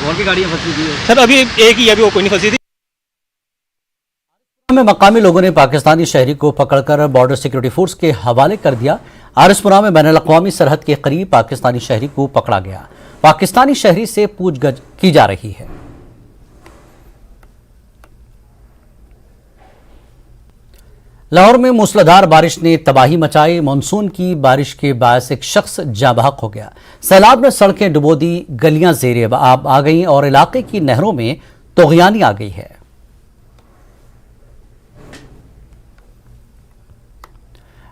और भी गाड़ियां फंसी थी सर अभी एक ही, अभी वो कोई नहीं फंसी थी। में मकामी लोगों ने पाकिस्तानी शहरी को पकड़कर बॉर्डर सिक्योरिटी फोर्स के हवाले कर दिया। आरएसपुरा में बैनुल-अक़वामी सरहद के करीब पाकिस्तानी शहरी को पकड़ा गया। पाकिस्तानी शहरी से पूछगछ की जा रही है। लाहौर में मूसलाधार बारिश ने तबाही मचाई। मानसून की बारिश के बायस एक शख्स जाँ बहक हो गया। सैलाब में सड़कें डुबो दी, गलियां ज़ेरे आब आ गईं और इलाके की नहरों में तोग़यानी आ गई है।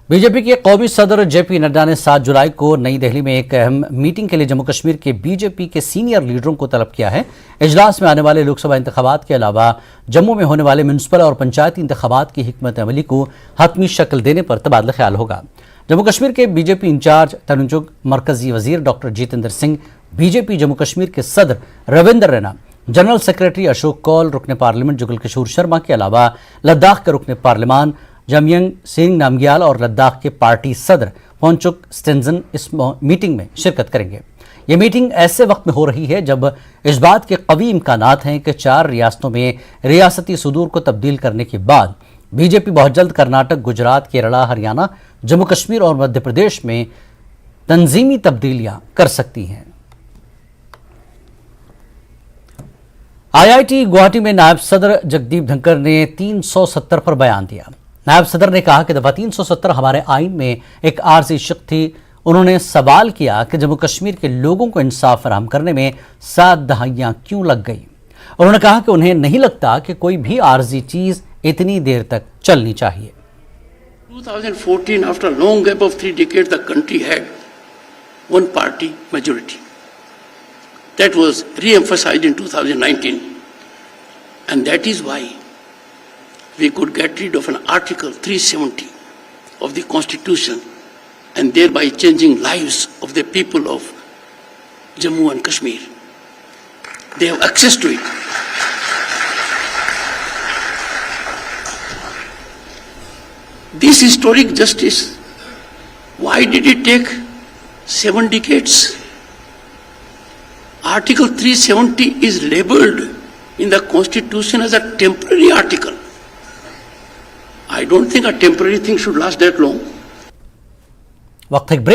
बीजेपी के कौमी सदर जेपी नड्डा ने 7 जुलाई को नई दिल्ली में एक अहम मीटिंग के लिए जम्मू कश्मीर के बीजेपी के सीनियर लीडरों को तलब किया है। इजलास में आने वाले लोकसभा इंतखाबात के अलावा जम्मू में होने वाले म्यूनसिपल और पंचायती इंतखाबात की हिकमत अमली को हतमी शक्ल देने पर तबादला ख्याल होगा। जम्मू कश्मीर के बीजेपी इंचार्ज तरुण चुग, मरकजी वजीर डॉक्टर जितेंद्र सिंह, बीजेपी जम्मू कश्मीर के सदर रविंदर रैना, जनरल सेक्रेटरी अशोक कौल, रुकन पार्लियामेंट जुगल किशोर शर्मा के अलावा लद्दाख के रुकन पार्लियामान जमयंग सिंह नामग्याल और लद्दाख के पार्टी सदर पोंचुक स्टेंजन इस मीटिंग में शिरकत करेंगे। ये मीटिंग ऐसे वक्त में हो रही है जब इस बात के कवी इम्कानात हैं कि 4 रियासतों में रियासती सुदूर को तब्दील करने के बाद बीजेपी बहुत जल्द कर्नाटक, गुजरात, केरला, हरियाणा, जम्मू कश्मीर और मध्य प्रदेश में तंजीमी तब्दीलियां कर सकती हैं। IIT गुवाहाटी में नायब सदर जगदीप धनखड़ ने 370 पर बयान दिया। नायब सदर ने कहा कि दफा 370 हमारे आइन में एक आर्जी शिक थी। उन्होंने सवाल किया कि जम्मू कश्मीर के लोगों को इंसाफ फराहम करने में 7 दहाइयां क्यों लग गई। उन्होंने कहा कि उन्हें नहीं लगता कि कोई भी आर्जी चीज इतनी देर तक चलनी चाहिए। 2014, after a long gap of 3 decades, the country had one party majority. That was re-emphasized in 2019, and that is why we could get rid of an Article 370 of the Constitution and thereby changing lives of the people of Jammu and Kashmir. They have access to it. This historic justice, why did it take 7 decades? Article 370 is labeled in the Constitution as a temporary article. I don't think a temporary thing should last that long. वक्त एक break